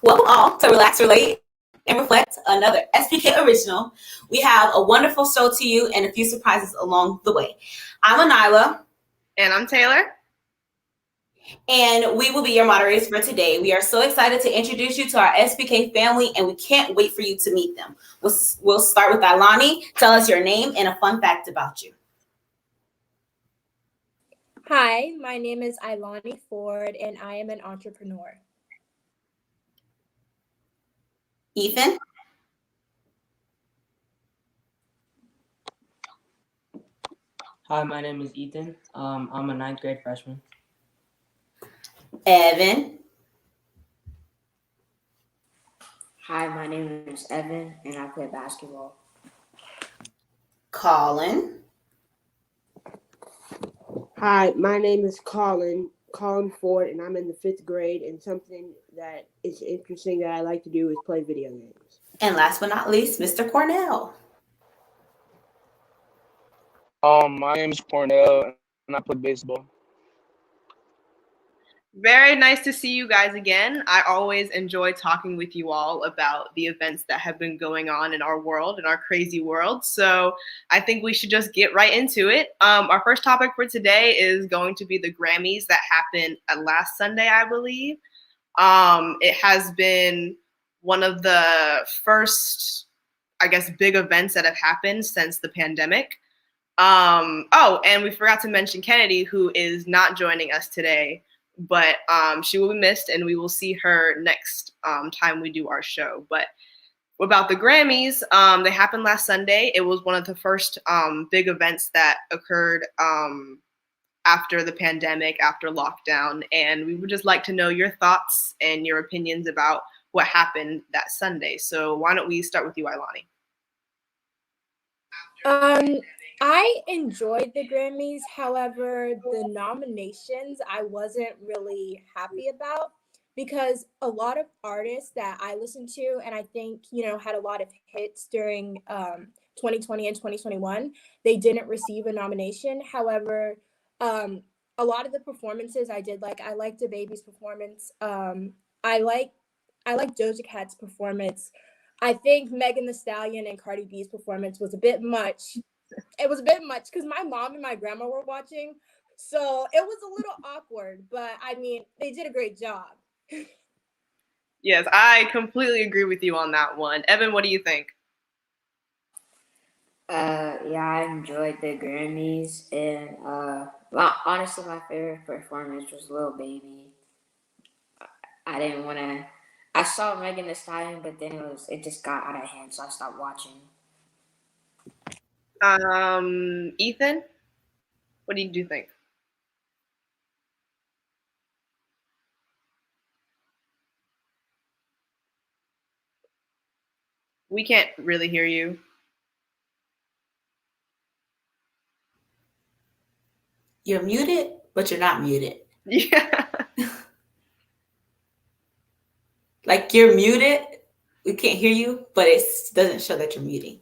Welcome all to Relax, Relate, and Reflect, another SPK original. We have a wonderful show to you and a few surprises along the way. I'm Anila. And I'm Taylor. And we will be your moderators for today. We are so excited to introduce you to our SPK family, and we can't wait for you to meet them. We'll start with Ilani. Tell us your name and a fun fact about you. Hi, my name is Ilani Ford, and I am an entrepreneur. Ethan. Hi, my name is Ethan. I'm a ninth grade freshman. Evan. Hi, my name is Evan, and I play basketball. Colin. Hi, my name is Colin Ford, and I'm in the 5th grade, and something that is interesting that I like to do is play video games. And last but not least, Mr. Cornell. My name is Cornell, and I play baseball. Very nice to see you guys again. I always enjoy talking with you all about the events that have been going on in our world, in our crazy world. So I think we should just get right into it. Our first topic for today is going to be the Grammys that happened last Sunday, I believe. It has been one of the first, I guess, big events that have happened since the pandemic. And we forgot to mention Kennedy, who is not joining us today. But she will be missed, and we will see her next time we do our show. But about the Grammys, they happened last Sunday. It was one of the first big events that occurred after the pandemic, after lockdown. And we would just like to know your thoughts and your opinions about what happened that Sunday. So why don't we start with you, Ilani? I enjoyed the Grammys. However, the nominations I wasn't really happy about because a lot of artists that I listened to and I think, had a lot of hits during 2020 and 2021, they didn't receive a nomination. However, a lot of the performances I did like. I liked DaBaby's performance. I like Doja Cat's performance. I think Megan Thee Stallion and Cardi B's performance was a bit much. It was a bit much because my mom and my grandma were watching, so it was a little awkward, but I mean, they did a great job. Yes, I completely agree with you on that one. Evan, what do you think? I enjoyed the Grammys, and honestly, my favorite performance was Lil Baby. I didn't want to. I saw Megan Thee Stallion, but then it just got out of hand, so I stopped watching. Ethan, what did you think? We can't really hear you. You're muted, but you're not muted. Yeah. Like you're muted. We can't hear you, but it doesn't show that you're muted.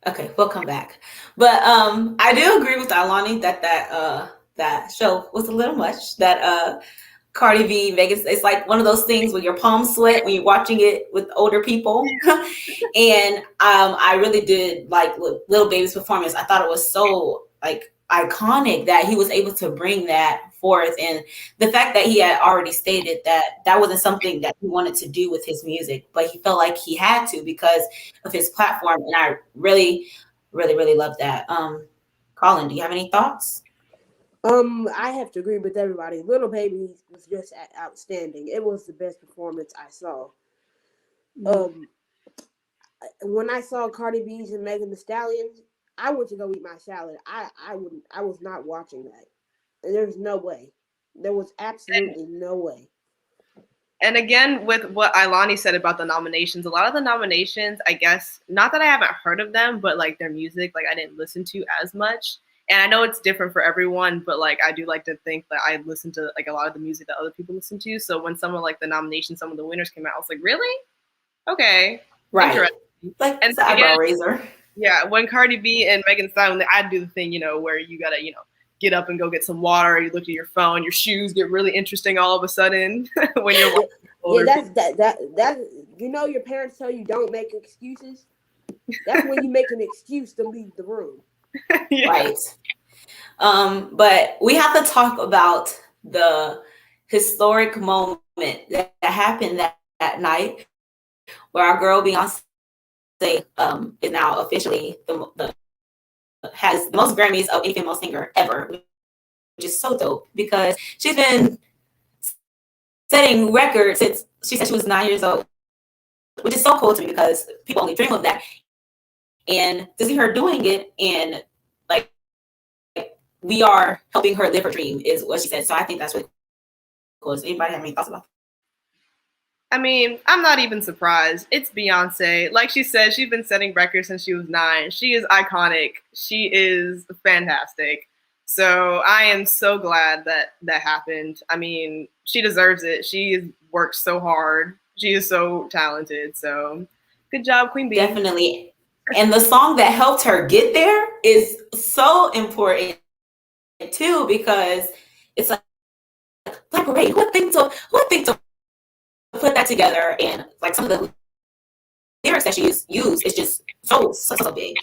Okay, we'll come back. But I do agree with Ilani that show was a little much. That Cardi B, Vegas, it's like one of those things where your palms sweat when you're watching it with older people. And I really did like Lil Baby's performance. I thought it was so like iconic that he was able to bring that forth, and the fact that he had already stated that wasn't something that he wanted to do with his music, but he felt like he had to because of his platform, and I really love that. Colin, do you have any thoughts? I have to agree with everybody. Little Baby was just outstanding. It was the best performance I saw. When I saw Cardi B's and Megan Thee Stallion, I went to go eat my salad. I was not watching that. There's no way. There was absolutely no way. And again, with what Ilani said about the nominations, a lot of the nominations, I guess, not that I haven't heard of them, but like their music, like I didn't listen to as much. And I know it's different for everyone, but like I do like to think that I listen to like a lot of the music that other people listen to. So when some of like the nominations, some of the winners came out, I was like, really? Okay. Right. Like and it's an eyebrow raiser. Yeah, when Cardi B and Megan Thee Stallion, I do the thing, where you gotta, get up and go get some water. You look at your phone. Your shoes get really interesting all of a sudden when you're watching older Yeah, that you know your parents tell you don't make excuses. That's when you make an excuse to leave the room. Yeah. Right. But we have to talk about the historic moment that happened that night where our girl Beyonce is now officially has the most Grammys of any female singer ever, which is so dope because she's been setting records since she said she was 9 years old, which is so cool to me because people only dream of that. And to see her doing it and like we are helping her live her dream is what she said. So I think that's really cool. Does anybody have any thoughts about that? I mean, I'm not even surprised. It's Beyonce. Like she said, she's been setting records since she was 9. She is iconic. She is fantastic. So I am so glad that happened. I mean, she deserves it. She worked so hard. She is so talented. So good job, Queen Bee. Definitely. And the song that helped her get there is so important too because it's like Black Parade. Who would think to put that together? And like some of the lyrics that she used is just so big.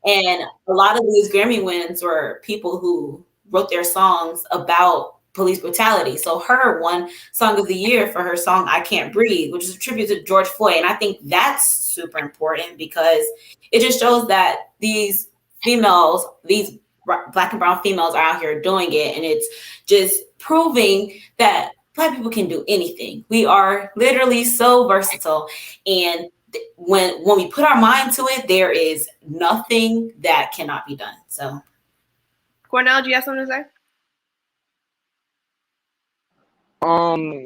And a lot of these Grammy wins were people who wrote their songs about police brutality. So her won Song of the Year for her song I Can't Breathe, which is a tribute to George Floyd. And I think that's super important because it just shows that these females, these Black and brown females are out here doing it. And it's just proving that Black people can do anything. We are literally so versatile. And when we put our mind to it, there is nothing that cannot be done. So Cornell, do you have something to say?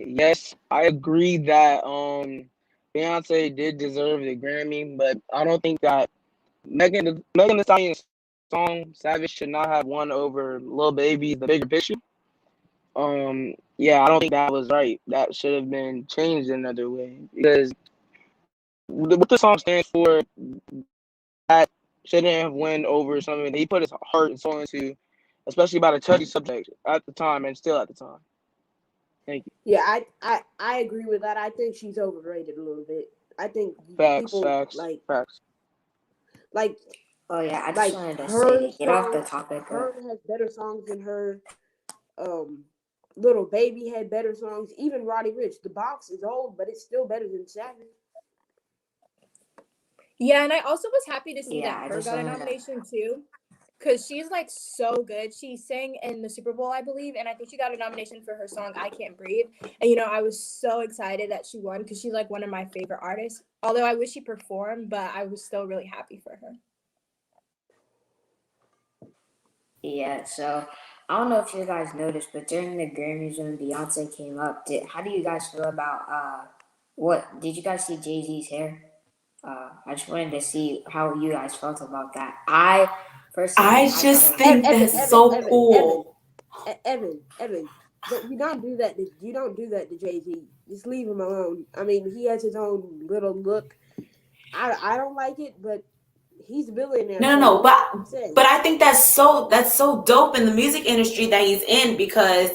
Yes, I agree that Beyonce did deserve the Grammy, but I don't think that Megan Thee Stallion's song Savage should not have won over Lil Baby, The Bigger Picture. Yeah, I don't think that was right. That should have been changed another way because what the song stands for, that shouldn't have won over something that he put his heart and soul into, especially about a touchy subject at the time and still at the time. Thank you. Yeah, I agree with that. I think she's overrated a little bit. I think Facts. like Oh yeah, I just like wanted to her say, get off the songs. topic. Her has better songs than her. Little Baby had better songs. Even Roddy Ricch. The Box is old, but it's still better than Savage. Yeah, and I also was happy to see Yeah, I that her just got a wanted to. nomination too. Because she's like so good. She sang in the Super Bowl, I believe, and I think she got a nomination for her song I Can't Breathe. And you know, I was so excited that she won because she's like one of my favorite artists. Although I wish she performed, but I was still really happy for her. Yeah, so I don't know if you guys noticed, but during the Grammys when Beyonce came up, how do you guys feel about what did you guys see Jay-Z's hair? I just wanted to see how you guys felt about that. I personally, I just thought it think was that's so cool. Evan, you don't do that. You don't do that to Jay-Z. Just leave him alone. I mean, he has his own little look. I don't like it, but he's a billionaire. No, but I think that's so dope in the music industry that he's in because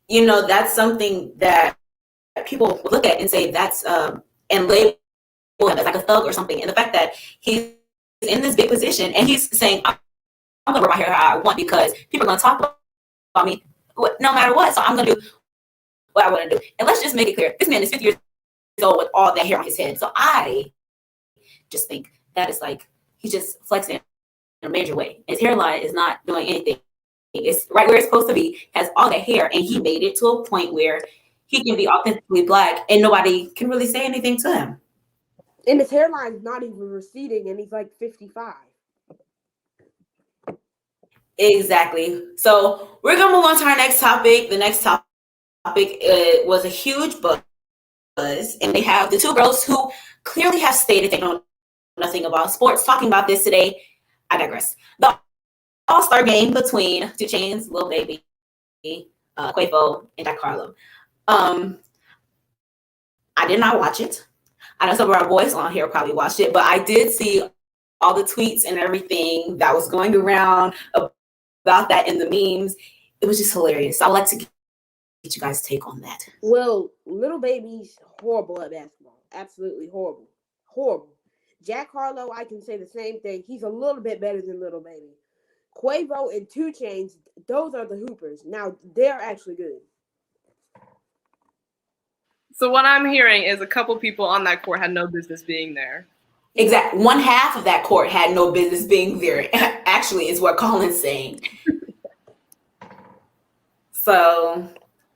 you know that's something that people look at and say that's and label him as like a thug or something. And the fact that he's in this big position and he's saying I'm gonna wear my hair how I want because people are gonna talk about me no matter what. So I'm gonna do what I want to do. And let's just make it clear: this man is 50 years old with all that hair on his head. So I just think that is like he's just flexing in a major way. His hairline is not doing anything. It's right where it's supposed to be. Has all that hair, and he made it to a point where he can be authentically Black, and nobody can really say anything to him. And his hairline's not even receding, and he's like 55. Exactly. So we're gonna move on to our next topic. The next topic was a huge buzz, and they have the two girls who clearly have stated they know nothing about sports talking about this today. I digress. The All-Star game between 2 Chainz, Lil Baby, Quavo, and Jack Harlow. I did not watch it. I know some of our boys on here probably watched it, but I did see all the tweets and everything that was going around about that in the memes. It was just hilarious. I would like to get you guys' take on that. Well, Little Baby's horrible at basketball. Absolutely horrible. Horrible. Jack Harlow, I can say the same thing. He's a little bit better than Little Baby. Quavo and 2 Chainz, those are the hoopers. Now, they're actually good. So what I'm hearing is a couple people on that court had no business being there. Exactly. One half of that court had no business being there, actually, is what Colin's saying. So,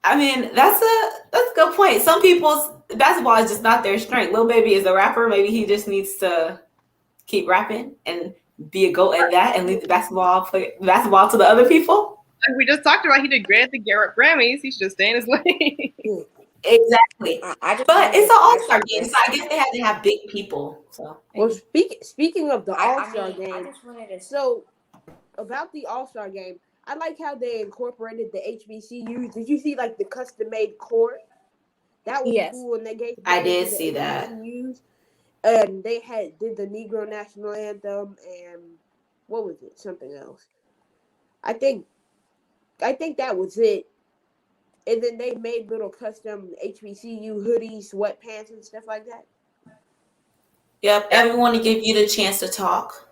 I mean, that's a good point. Some people's basketball is just not their strength. Lil Baby is a rapper. Maybe he just needs to keep rapping and be a GOAT at that and leave the basketball to the other people. Like we just talked about, he did great at the Grammys. He should just stay in his lane. Exactly. But it's an all-star game, so I guess they had to have big people. So, well, speaking of the all-star game, I just wanted to so about the all-star game, I like how they incorporated the HBCUs. Did you see like the custom-made court? That was cool, and they gave. I did see that. HBCUs, and they did the Negro National Anthem, and what was it? Something else. I think that was it. And then they made little custom HBCU hoodies, sweatpants, and stuff like that. Yep, everyone to give you the chance to talk.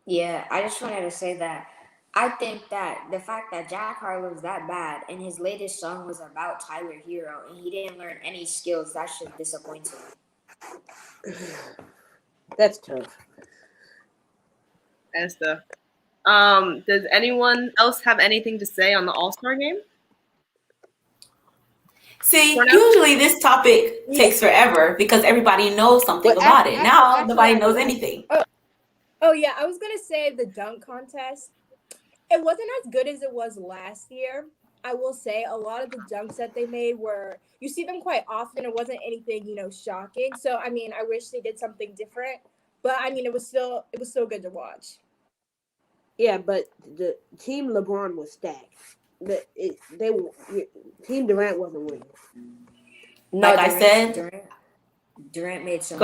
Yeah, I just wanted to say that I think that the fact that Jack Harlow's that bad and his latest song was about Tyler Hero and he didn't learn any skills, that should disappoint him. That's tough. That's tough. Does anyone else have anything to say on the All-Star game? See, usually this topic takes forever because everybody knows something about it. Now nobody knows anything. Oh yeah, I was gonna say the dunk contest. It wasn't as good as it was last year. I will say a lot of the dunks that they made you see them quite often. It wasn't anything, shocking. So I mean, I wish they did something different. But I mean, it was still good to watch. Yeah, but the Team LeBron was stacked. Team Durant wasn't winning. No, like I said, Durant made some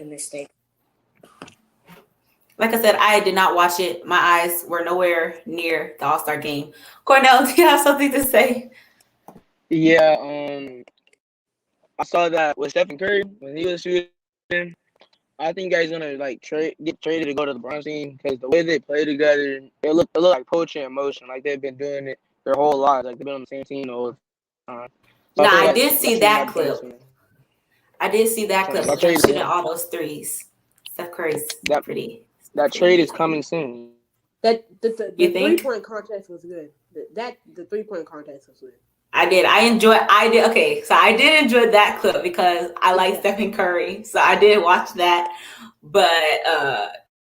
mistake. Like I said, I did not watch it. My eyes were nowhere near the All-Star game. Cornell, do you have something to say? Yeah, I saw that with Stephen Curry when he was shooting. I think he's gonna get traded to go to the LeBron team because the way they play together, it look like poetry in motion. Like they've been doing it their whole lives. Like they've been on the same team the whole time. So I did see that clip. I did see that clip. That shooting all those threes. Steph Curry's pretty. That trade is coming soon. The 3-point contest was good. The 3-point contest was good. I did. Okay, so I did enjoy that clip because I like Stephen Curry. So I did watch that. But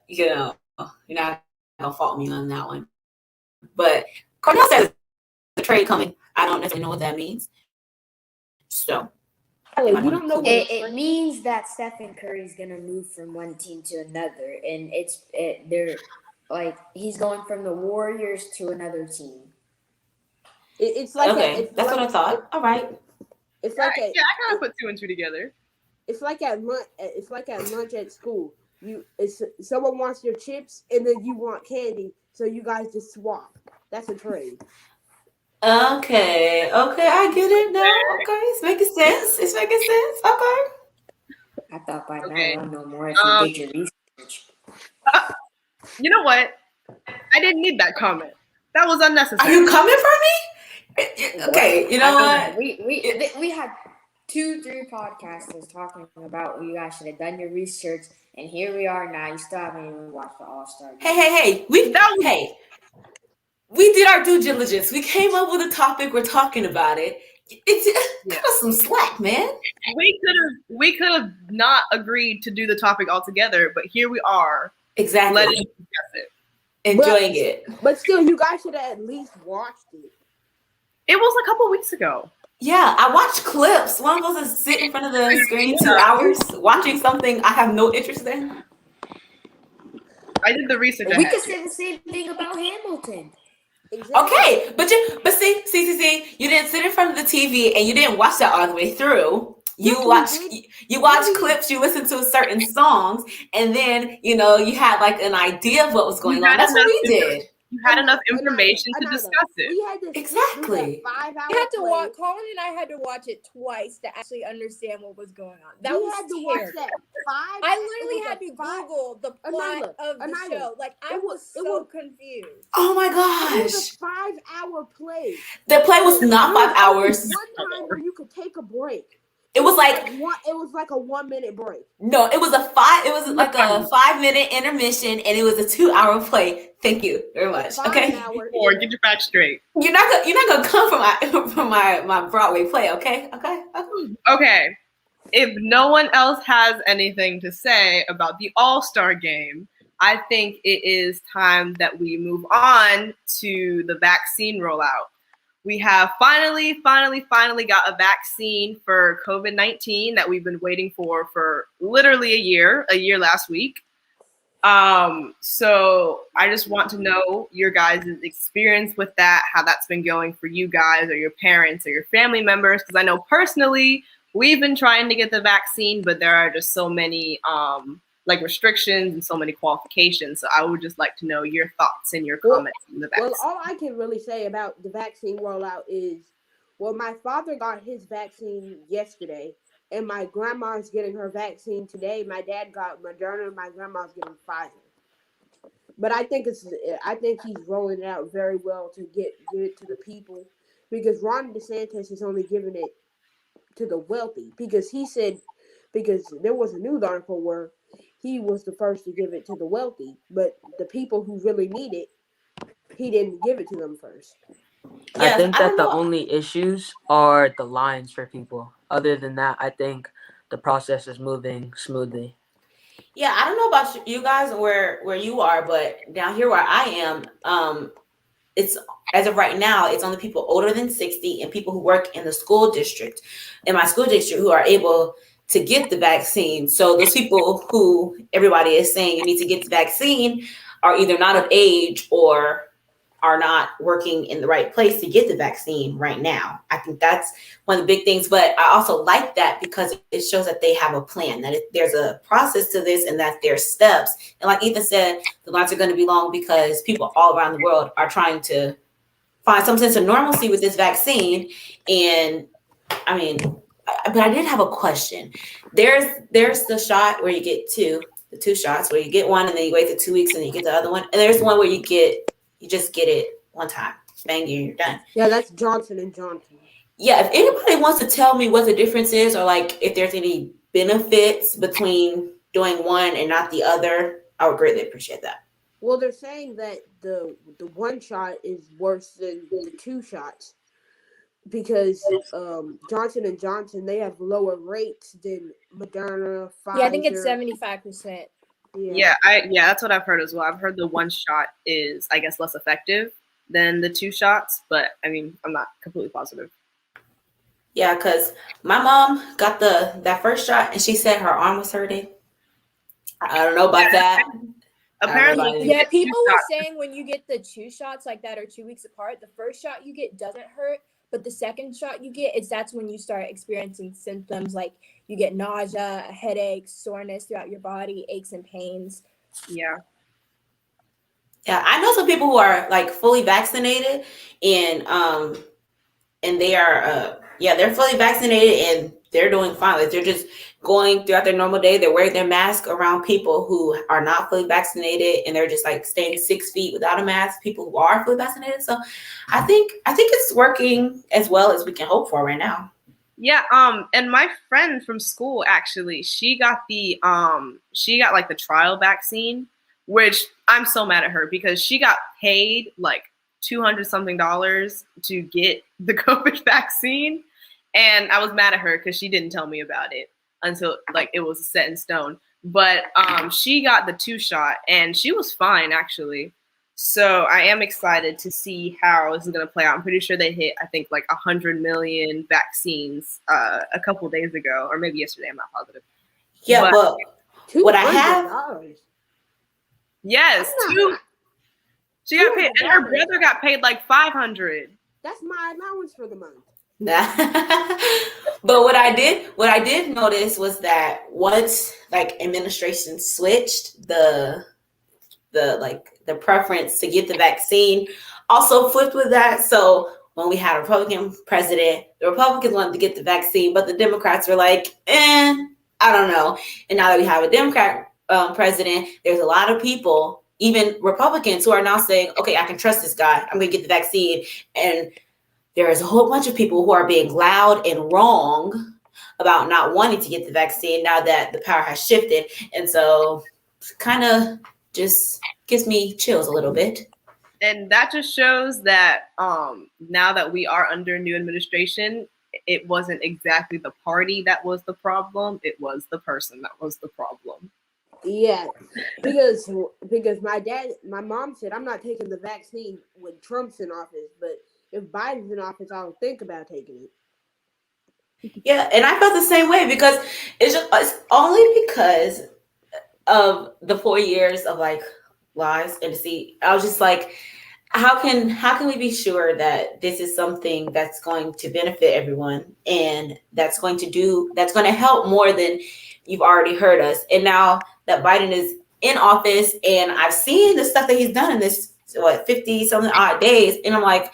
you're not gonna fault me on that one. But Cornell says the trade coming. I don't necessarily know what that means. So you don't know what it means that Stephen Curry's gonna move from one team to another, and they're like he's going from the Warriors to another team. It's like that's what I thought. All right. It's like I kind of put 2 and 2 together. It's like at lunch. It's like at lunch at school. Someone wants your chips and then you want candy, so you guys just swap. That's a trade. Okay, I get it now. Okay, it's making sense. Okay. I thought by now I know more if you did your research. You know what? I didn't need that comment. That was unnecessary. Are you coming for me? Okay, you know what? We had 2-3 podcasters talking about you guys should have done your research, and here we are now. You still haven't even watched the All-Star game. Hey, we did our due diligence. We came up with a topic. We're talking about it. Cut us some slack, man. We could have not agreed to do the topic altogether, but here we are. Exactly. Letting you discuss it. Enjoying it. But still, you guys should have at least watched it. It was a couple weeks ago. Yeah, I watched clips. One of those is sit in front of the screen 2 hours watching something I have no interest in. I did the research. We could say the same thing about Hamilton. Exactly. Okay, but see, you didn't sit in front of the TV and you didn't watch that all the way through. You watch clips, you listen to certain songs, and then you had like an idea of what was going on. That's what we did. You had enough information to discuss it. We had this Exactly. 5-hour I had to play. watch. Colin and I had to watch it twice to actually understand what was going on. That We was had to terrible. watch that 5. I literally had to Google the plot of the Anila, show. Like I was so confused. Oh my It was gosh. a 5-hour play. The play was not 5 There was hours. only one time where you could take a break. It was like It was like a 1-minute break. no, it was like a 5-minute intermission, and it was a 2-hour play. Thank you very much. Okay, Or get your facts straight. you're not gonna come from my Broadway play. Okay. Okay. If no one else has anything to say about the All-Star game, I think it is time that we move on to the vaccine rollout. We have finally got a vaccine for COVID-19 that we've been waiting for literally a year last week. So I just want to know your guys' experience with that, how that's been going for you guys or your parents or your family members, because I know personally we've been trying to get the vaccine, but there are just so many like restrictions and so many qualifications. So I would just like to know your thoughts and your comments on the vaccine. Well, all I can really say about the vaccine rollout is, well, my father got his vaccine yesterday, and my grandma's getting her vaccine today. My dad got Moderna, and my grandma's getting Pfizer. But I think he's rolling it out very well to get it to the people, because Ron DeSantis is only giving it to the wealthy, because there was a news article where he was the first to give it to the wealthy, but the people who really need it, he didn't give it to them first. I think that the only issues are the lines for people. Other than that, I think the process is moving smoothly. Yeah, I don't know about you guys where you are, but down here where I am, it's as of right now, it's only people older than 60 and people who work in the school district, in my school district, who are able to get the vaccine. So those people who everybody is saying you need to get the vaccine are either not of age or are not working in the right place to get the vaccine right now. I think that's one of the big things, but I also like that because it shows that they have a plan, that there's a process to this and that there's steps. And like Ethan said, the lines are going to be long because people all around the world are trying to find some sense of normalcy with this vaccine. And I mean, but I did have a question. There's the shot where you get the two shots where you get one and then you wait the 2 weeks and you get the other one. And there's one where you just get it one time, bang, and you're done. Yeah, that's Johnson & Johnson. Yeah, if anybody wants to tell me what the difference is, or like if there's any benefits between doing one and not the other, I would greatly appreciate that. Well, they're saying that the one shot is worse than the 2 shots because Johnson & Johnson, they have lower rates than Moderna, Pfizer. Yeah, I think it's 75%. Yeah, that's what I've heard as well. I've heard the one shot is, I guess, less effective than the 2 shots, but I mean, I'm not completely positive. Yeah, because my mom got that first shot and she said her arm was hurting. I don't know about that. Apparently, yeah, people were saying when you get the 2 shots like that are 2 weeks apart, the first shot you get doesn't hurt, but the second shot you get, that's when you start experiencing symptoms like you get nausea, headaches, soreness throughout your body, aches and pains. Yeah. Yeah, I know some people who are like fully vaccinated and they are they're fully vaccinated and they're doing fine. Like they're just going throughout their normal day. They're wearing their mask around people who are not fully vaccinated and they're just like staying 6 feet without a mask, people who are fully vaccinated. So I think it's working as well as we can hope for right now. Yeah, and my friend from school actually, she got like the trial vaccine, which I'm so mad at her because she got paid like $200 something to get the COVID vaccine. And I was mad at her because she didn't tell me about it until like it was set in stone. But she got the 2 shot and she was fine actually. So I am excited to see how this is going to play out. I'm pretty sure they hit, I think, like 100 million vaccines a couple of days ago, or maybe yesterday. I'm not positive. Yeah, but what I have, yes, she got paid, and her brother got paid like 500. That's my allowance for the month. But what I did notice was that once like administration switched, the the preference to get the vaccine also flipped with that. So when we had a Republican president, the Republicans wanted to get the vaccine, but the Democrats were like, I don't know. And now that we have a Democrat president, there's a lot of people, even Republicans, who are now saying, okay, I can trust this guy. I'm going to get the vaccine. And there is a whole bunch of people who are being loud and wrong about not wanting to get the vaccine now that the power has shifted. And so kind of just gives me chills a little bit. And that just shows that now that we are under new administration, it wasn't exactly the party that was the problem. It was the person that was the problem. Yeah, because my mom said, I'm not taking the vaccine when Trump's in office, but if Biden's in office, I'll think about taking it. Yeah, and I felt the same way because it's only because of the 4 years of like lies and deceit. I was just like, how can we be sure that this is something that's going to benefit everyone and that's going to help more than you've already heard us? And now that Biden is in office and I've seen the stuff that he's done in this 50 something odd days, and I'm like,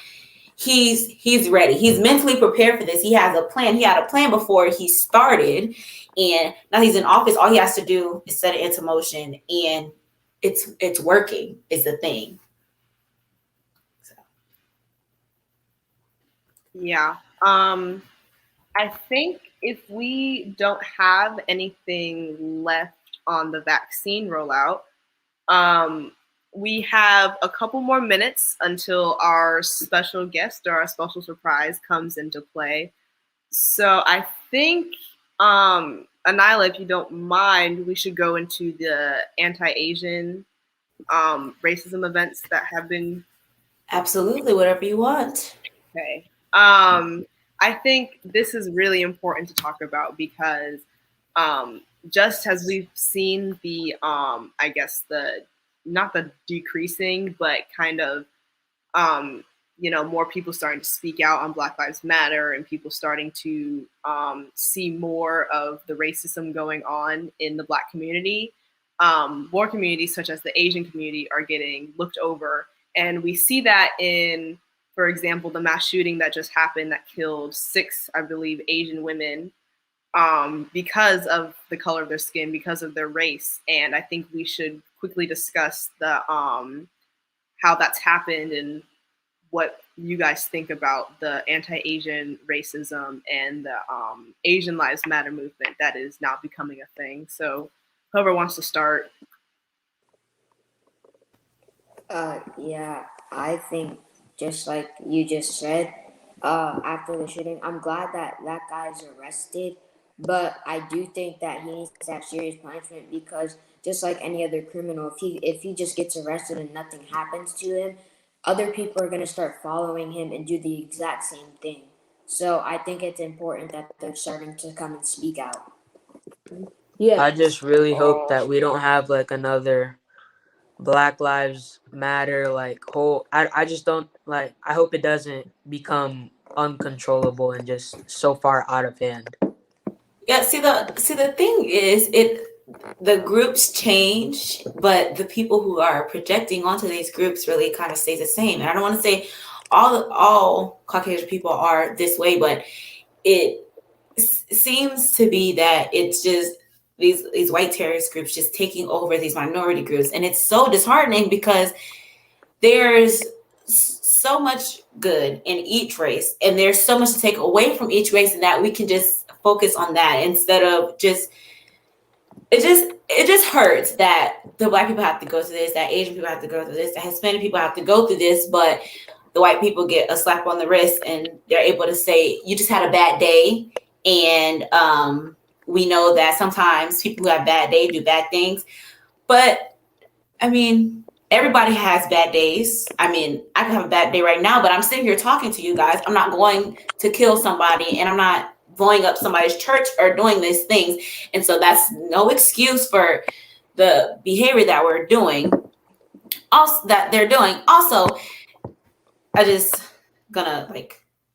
he's ready. He's mentally prepared for this. He has a plan. He had a plan before he started, and now he's in office. All he has to do is set it into motion, and it's working is the thing. So. Yeah. I think if we don't have anything left on the vaccine rollout, we have a couple more minutes until our special guest or our special surprise comes into play. So I think, Anila, if you don't mind, we should go into the anti-Asian racism events that have been. Absolutely, whatever you want. Okay. I think this is really important to talk about because just as we've seen the, I guess not the decreasing, but kind of, more people starting to speak out on Black Lives Matter and people starting to see more of the racism going on in the Black community. More communities such as the Asian community are getting looked over. And we see that in, for example, the mass shooting that just happened that killed 6, I believe, Asian women because of the color of their skin, because of their race. And I think we should quickly discuss the how that's happened and what you guys think about the anti-Asian racism and the Asian Lives Matter movement that is now becoming a thing. So whoever wants to start. Yeah, I think just like you just said, after the shooting, I'm glad that that guy's arrested, but I do think that he needs to have serious punishment because just like any other criminal, if he just gets arrested and nothing happens to him, other people are going to start following him and do the exact same thing. So I think it's important that they're starting to come and speak out. Yeah, I just really hope that we don't have like another Black Lives Matter I just don't like. I hope it doesn't become uncontrollable and just so far out of hand. Yeah, see the thing is the groups change, but the people who are projecting onto these groups really kind of stays the same. And I don't want to say all Caucasian people are this way, but it seems to be that it's just these white terrorist groups just taking over these minority groups, and it's so disheartening because there's so much good in each race, and there's so much to take away from each race, and that we can just focus on that instead of just it just hurts that the Black people have to go through this, that Asian people have to go through this, that Hispanic people have to go through this, but the white people get a slap on the wrist and they're able to say, you just had a bad day. And we know that sometimes people who have bad days do bad things. But I mean, everybody has bad days. I mean, I could have a bad day right now, but I'm sitting here talking to you guys. I'm not going to kill somebody, and I'm not blowing up somebody's church or doing these things. And so that's no excuse for the behavior that we're doing. Also, that they're doing. Also, I just gonna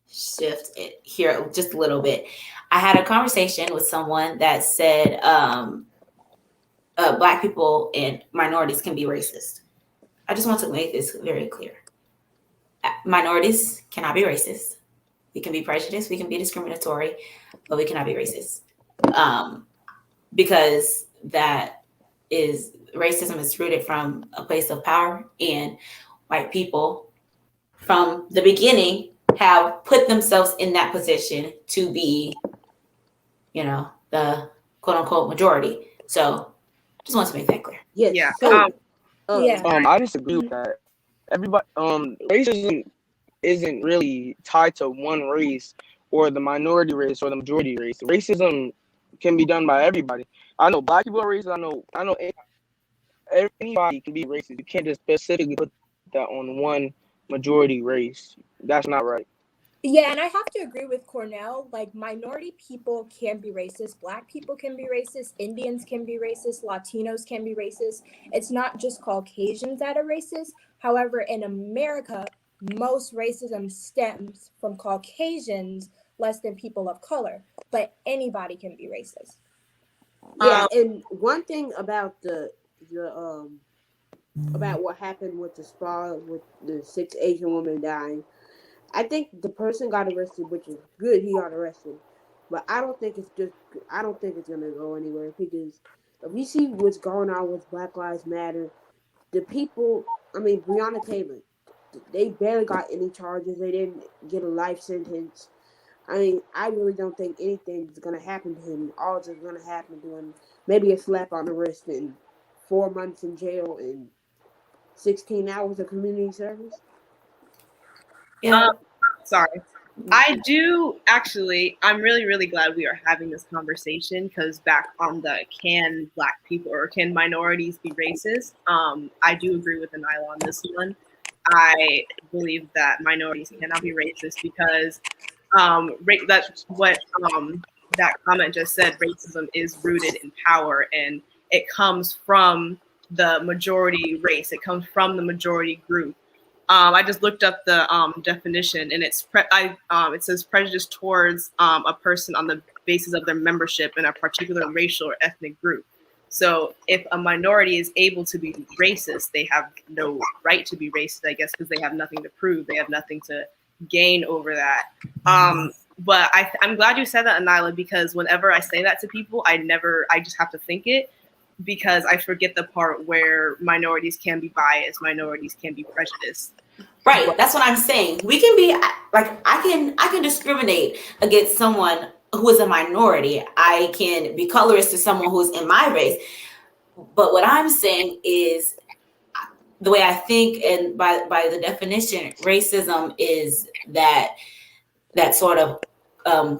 shift it here just a little bit. I had a conversation with someone that said Black people and minorities can be racist. I just want to make this very clear. Minorities cannot be racist. We can be prejudiced, we can be discriminatory, but we cannot be racist. Because that is racism is rooted from a place of power, and white people from the beginning have put themselves in that position to be, the quote unquote majority. So just want to make that clear. Yes. Yeah. So, Yeah. I disagree with that. Everybody, racism isn't really tied to one race or the minority race or the majority race. Racism can be done by everybody. I know black people are racist. I know anybody can be racist. You can't just specifically put that on one majority race. That's not right. Yeah, and I have to agree with Cornell. Like, minority people can be racist, Black people can be racist, Indians can be racist, Latinos can be racist. It's not just Caucasians that are racist. However, in America, most racism stems from Caucasians less than people of color, but anybody can be racist. yeah, and one thing about the about what happened with the spa with the 6 Asian women dying, I think the person got arrested, which is good. He got arrested, but I don't think it's gonna go anywhere because if you see what's going on with Black Lives Matter, the people. I mean, Breonna Taylor, they barely got any charges. They didn't get a life sentence. I mean, I really don't think anything's gonna happen to him. All that's gonna happen to him, maybe a slap on the wrist and 4 months in jail and 16 hours of community service. Yeah. Sorry. I do actually, I'm really, really glad we are having this conversation because back on the can Black people or can minorities be racist, I do agree with Anila on this one. I believe that minorities cannot be racist because that's what that comment just said. Racism is rooted in power and it comes from the majority race. It comes from the majority group. I just looked up the definition, and it says prejudice towards a person on the basis of their membership in a particular racial or ethnic group. So if a minority is able to be racist, they have no right to be racist, I guess, because they have nothing to prove. They have nothing to gain over that. But I'm glad you said that, Anila, because whenever I say that to people, I just have to think it. Because I forget the part where minorities can be biased, minorities can be prejudiced. Right, that's what I'm saying. We can be like I can discriminate against someone who is a minority. I can be colorist to someone who's in my race. But what I'm saying is the way I think, and by the definition, racism is that sort of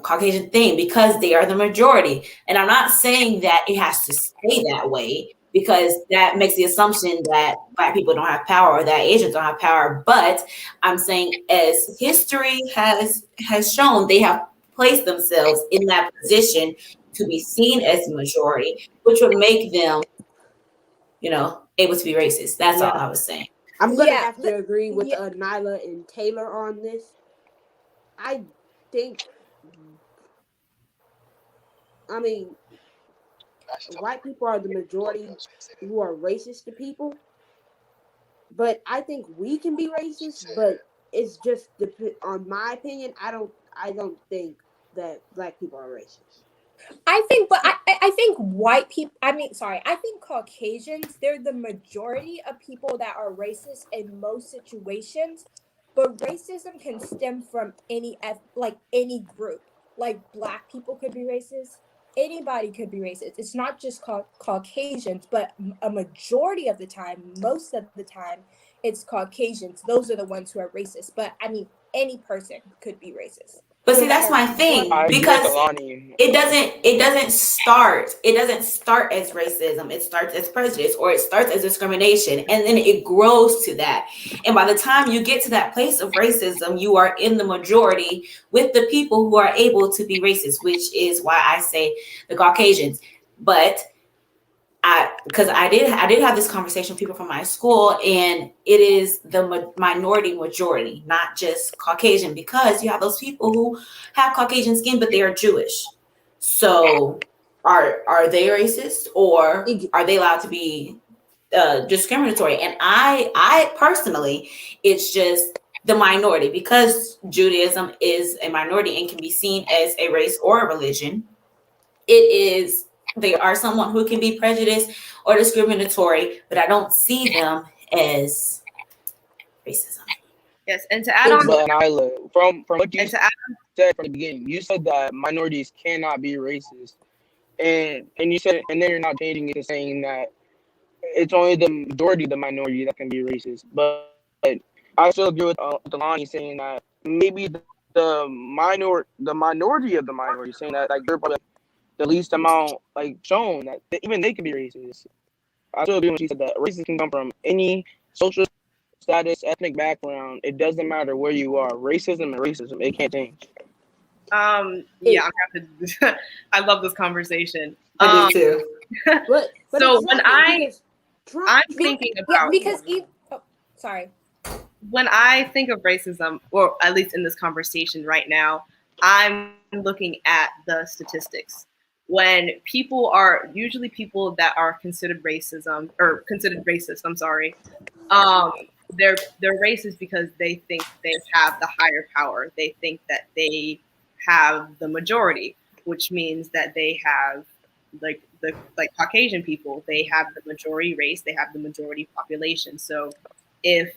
Caucasian thing because they are the majority. And I'm not saying that it has to stay that way because that makes the assumption that Black people don't have power or that Asians don't have power. But I'm saying as history has shown, they have placed themselves in that position to be seen as the majority, which would make them, able to be racist. That's all I was saying. I'm gonna Yeah, have to agree with yeah. Nyla and Taylor on this. I think, I mean, white people are the majority who are racist to people, but I think we can be racist. But it's just on my opinion. I don't think that Black people are racist. I think white people, I think Caucasians, they're the majority of people that are racist in most situations, but racism can stem from any group. Like Black people could be racist, anybody could be racist. It's not just Caucasians, but a majority of the time, most of the time, it's Caucasians. Those are the ones who are racist, but any person could be racist. But see, that's my thing I agree with because Alani. it doesn't start as racism. It starts as prejudice or it starts as discrimination, and then it grows to that. And by the time you get to that place of racism, you are in the majority with the people who are able to be racist, which is why I say the Caucasians. But because I did have this conversation with people from my school, and it is the minority majority, not just Caucasian, because you have those people who have Caucasian skin, but they are Jewish. So are they racist, or are they allowed to be discriminatory. And I personally, it's just the minority, because Judaism is a minority and can be seen as a race or a religion. They are someone who can be prejudiced or discriminatory, but I don't see them as racism. Yes, and to add on, But Nyla, from what you and to add, said from the beginning, you said that minorities cannot be racist, and you said, and then you're not changing it to saying that it's only the majority of the minority that can be racist. But I still agree with Delani saying that maybe the minority of the minority, saying that like they're probably the least amount like shown that even they can be racist. I still agree when she said that racism can come from any social status, ethnic background. It doesn't matter where you are. Racism and racism, it can't change. yeah, I'm gonna have to. I love this conversation. I do too. But So exactly, when I'm thinking about, because sorry. When I think of racism, or at least in this conversation right now, I'm looking at the statistics. When people are usually people that are considered racist, I'm sorry, they're racist because they think they have the higher power. They think that they have the majority, which means that they have like Caucasian people, they have the majority race, they have the majority population. So if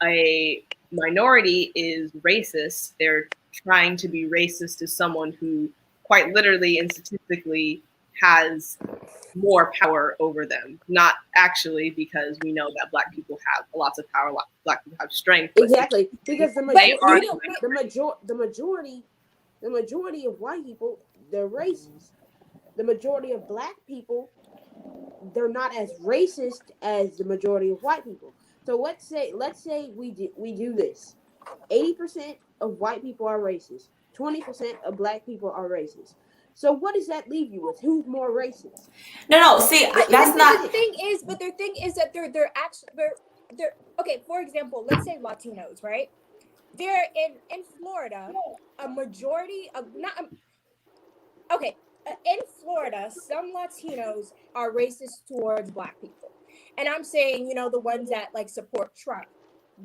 a minority is racist, they're trying to be racist to someone who quite literally and statistically has more power over them. Not actually, because we know that Black people have lots of power, Black people have strength. Exactly, because the majority of white people, they're racist. The majority of Black people, they're not as racist as the majority of white people. So let's say we do this. 80% of white people are racist. 20% of Black people are racist. So what does that leave you with? Who's more racist? No. See, that's not. The thing is, but their thing is that they're actually they're okay. For example, let's say Latinos, right? They're in Florida, a majority of not. Okay, in Florida, some Latinos are racist towards Black people, and I'm saying, the ones that like support Trump.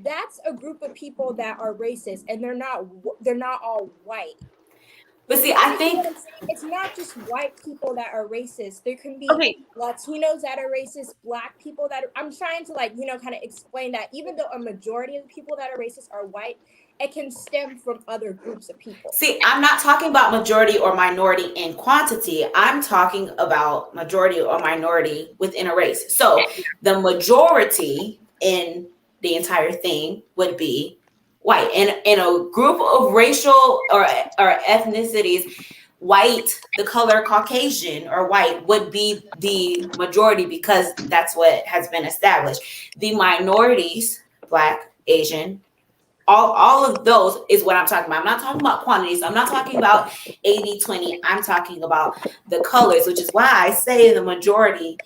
That's a group of people that are racist, and they're not all white. But see, I think it's not just white people that are racist. There can be Latinos that are racist, Black people that are, I'm trying to kind of explain that even though a majority of the people that are racist are white, it can stem from other groups of people. See, I'm not talking about majority or minority in quantity. I'm talking about majority or minority within a race. So the majority in the entire thing would be white. And in a group of racial or ethnicities, white, the color Caucasian or white, would be the majority because that's what has been established. The minorities, Black, Asian, all of those is what I'm talking about. I'm not talking about quantities. I'm not talking about 80-20. I'm talking about the colors, which is why I say the majority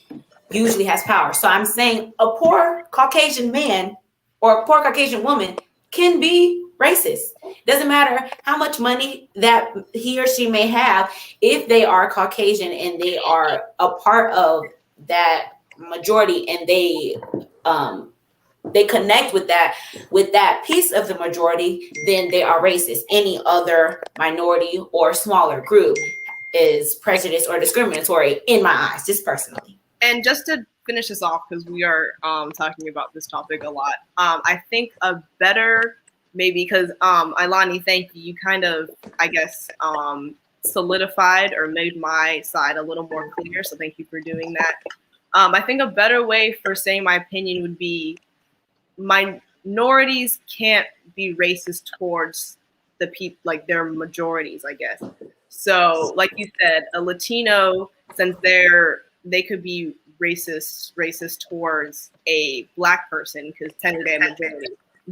usually has power. So I'm saying a poor Caucasian man or a poor Caucasian woman can be racist. Doesn't matter how much money that he or she may have. If they are Caucasian and they are a part of that majority and they connect with that piece of the majority, then they are racist. Any other minority or smaller group is prejudiced or discriminatory in my eyes, just personally. And just to finish this off, because we are talking about this topic a lot, I think a better, maybe because Ilani, thank you. You kind of, I guess, solidified or made my side a little more clear. So thank you for doing that. I think a better way for saying my opinion would be minorities can't be racist towards the people, like their majorities, I guess. So, like you said, a Latino, since they could be racist towards a Black person because technically they're a majority.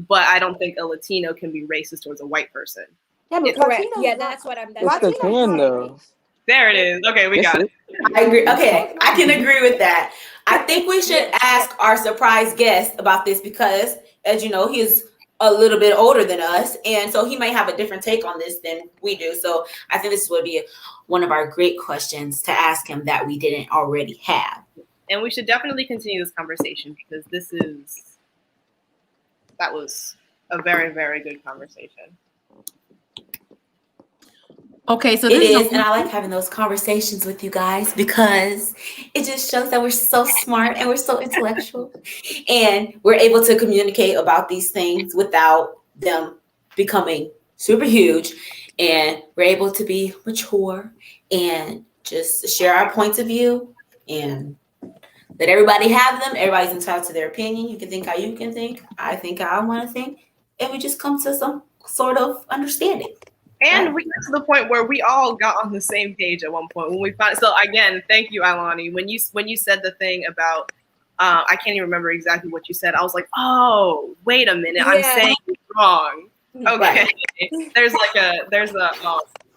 But I don't think a Latino can be racist towards a white person. Yeah, but correct. Yeah, that's what I'm. Yes, they can though. There it is. Okay, we got it. I agree. Okay, I can agree with that. I think we should ask our surprise guest about this because, as you know, he's a little bit older than us, and so he might have a different take on this than we do. So I think this would be one of our great questions to ask him that we didn't already have. And we should definitely continue this conversation because that was a very, very good conversation. Okay, so It is, and I like having those conversations with you guys because it just shows that we're so smart and we're so intellectual, and we're able to communicate about these things without them becoming super huge, and we're able to be mature and just share our points of view and let everybody have them. Everybody's entitled to their opinion. You can think how you can think. I think how I want to think, and we just come to some sort of understanding. And we got to the point where we all got on the same page at one point when we found. So again, thank you, Alani. When you said the thing about, I can't even remember exactly what you said. I was like, oh, wait a minute, I'm saying it wrong. Okay, there's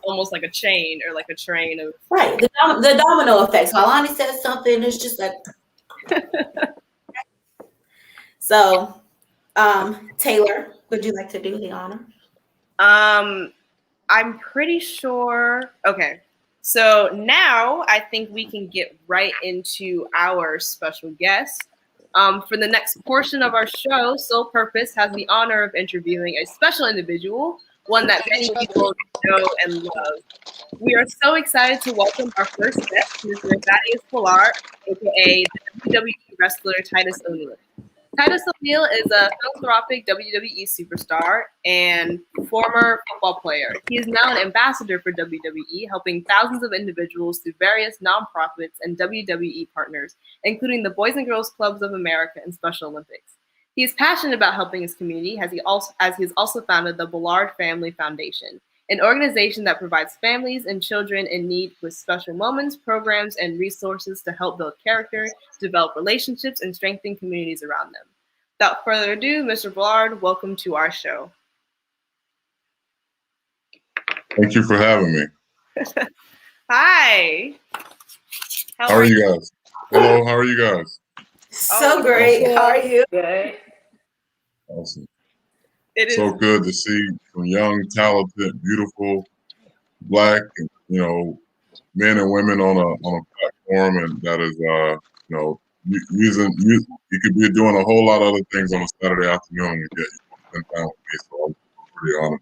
almost like a chain or like a train of the domino effect. So Alani says something, it's just like so. Taylor, would you like to do the honor? I'm pretty sure. Okay. So now I think we can get right into our special guest. For the next portion of our show, Sole Purpose has the honor of interviewing a special individual, one that many people know and love. We are so excited to welcome our first guest, Mr. Thaddeus Pollard, aka the WWE wrestler Titus O'Neil. Titus O'Neil is a philanthropic WWE superstar and former football player. He is now an ambassador for WWE, helping thousands of individuals through various nonprofits and WWE partners, including the Boys and Girls Clubs of America and Special Olympics. He is passionate about helping his community as he has also founded the Pollard Family Foundation, an organization that provides families and children in need with special moments, programs, and resources to help build character, develop relationships, and strengthen communities around them. Without further ado, Mr. Pollard, welcome to our show. Thank you for having me. Hi. How are you guys? Hello, how are you guys? So great. Awesome. How are you? Good. Awesome. It is so good to see some young, talented, beautiful, Black, men and women on a platform, and that is, you could be doing a whole lot of other things on a Saturday afternoon and yet you want to spend time with me. So I'm pretty honored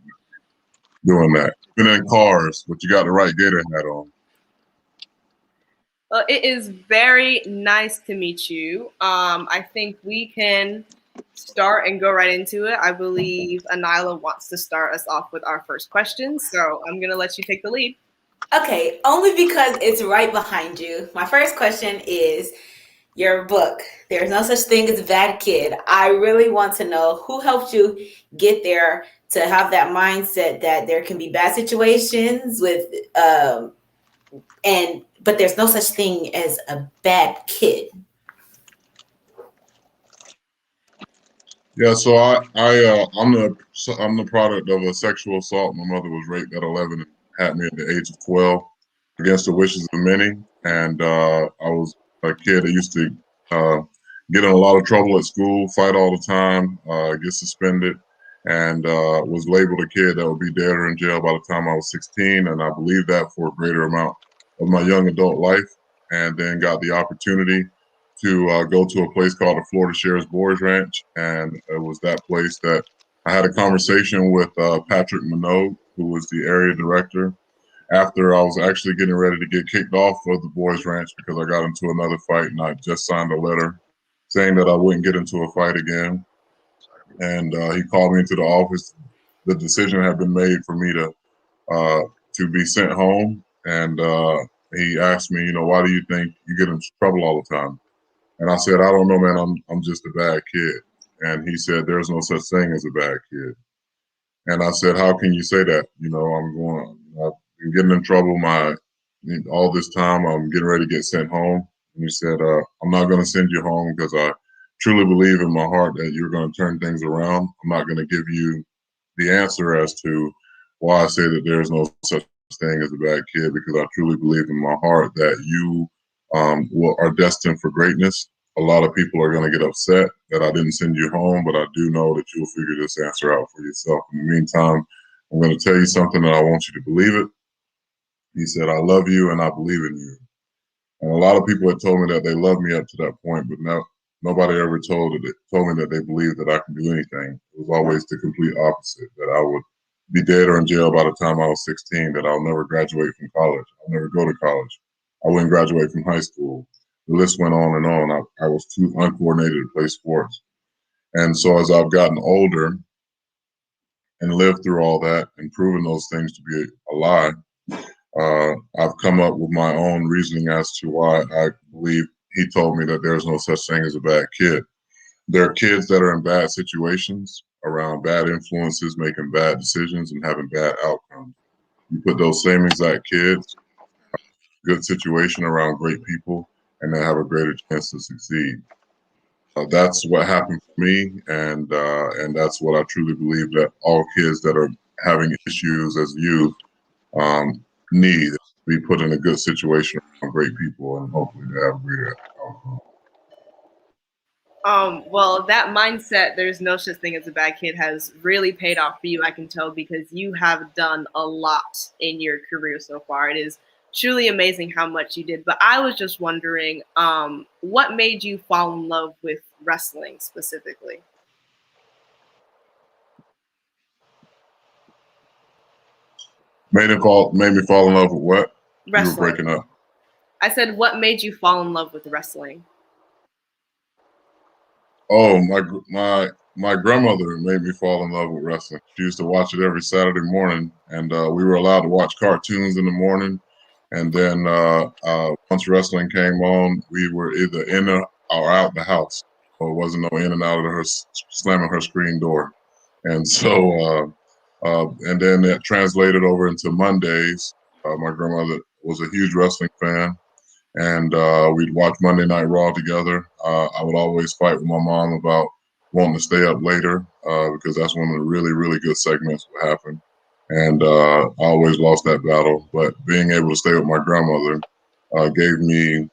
doing that. Been in cars, but you got the right gator hat on. Well, it is very nice to meet you. I think we can start and go right into it. I believe Anila wants to start us off with our first question, so I'm gonna let you take the lead. Okay, only because it's right behind you. My first question is your book, There's No Such Thing as a Bad Kid. I really want to know who helped you get there to have that mindset that there can be bad situations but there's no such thing as a bad kid. Yeah, so I'm the product of a sexual assault. My mother was raped at 11 and had me at the age of 12 against the wishes of many. And I was a kid that used to get in a lot of trouble at school, fight all the time, get suspended, and was labeled a kid that would be dead or in jail by the time I was 16. And I believed that for a greater amount of my young adult life, and then got the opportunity to go to a place called the Florida Sheriff's Boys Ranch. And it was that place that I had a conversation with Patrick Minogue, who was the area director, after I was actually getting ready to get kicked off of the Boys Ranch because I got into another fight, and I just signed a letter saying that I wouldn't get into a fight again. And he called me into the office. The decision had been made for me to be sent home. And he asked me, why do you think you get into trouble all the time? And I said, I don't know, man, I'm just a bad kid. And he said, there's no such thing as a bad kid. And I said, how can you say that? I've been getting in trouble all this time. I'm getting ready to get sent home. And he said, I'm not going to send you home because I truly believe in my heart that you're going to turn things around. I'm not going to give you the answer as to why I say that there's no such thing as a bad kid, because I truly believe in my heart that you are destined for greatness. A lot of people are going to get upset that I didn't send you home, but I do know that you'll figure this answer out for yourself. In the meantime, I'm going to tell you something that I want you to believe it. He said, I love you and I believe in you. And a lot of people had told me that they loved me up to that point, but nobody ever told me that they believed that I could do anything. It was always the complete opposite, that I would be dead or in jail by the time I was 16, that I'll never graduate from college. I'll never go to college. I wouldn't graduate from high school. The list went on and on. I was too uncoordinated to play sports. And so as I've gotten older and lived through all that and proven those things to be a lie, I've come up with my own reasoning as to why I believe he told me that there's no such thing as a bad kid. There are kids that are in bad situations, around bad influences, making bad decisions and having bad outcomes. You put those same exact kids, good situation around great people, and they have a greater chance to succeed. That's what happened for me, and that's what I truly believe that all kids that are having issues as youth need to be put in a good situation around great people, and hopefully they have a greater outcome. Well, that mindset, there's no such thing as a bad kid, has really paid off for you, I can tell, because you have done a lot in your career so far. It is truly amazing how much you did. But I was just wondering, what made you fall in love with wrestling specifically? Made me fall in love with what? You were Wrestling. breaking up. I said, what made you fall in love with wrestling? Oh, my grandmother made me fall in love with wrestling. She used to watch it every Saturday morning, and we were allowed to watch cartoons in the morning. And then once wrestling came on, we were either in or out the house. So it wasn't no in and out of her slamming her screen door. And so, and then that translated over into Mondays. My grandmother was a huge wrestling fan, and we'd watch Monday Night Raw together. I would always fight with my mom about wanting to stay up later because that's when the really, really good segments would happen. And I always lost that battle. But being able to stay with my grandmother gave me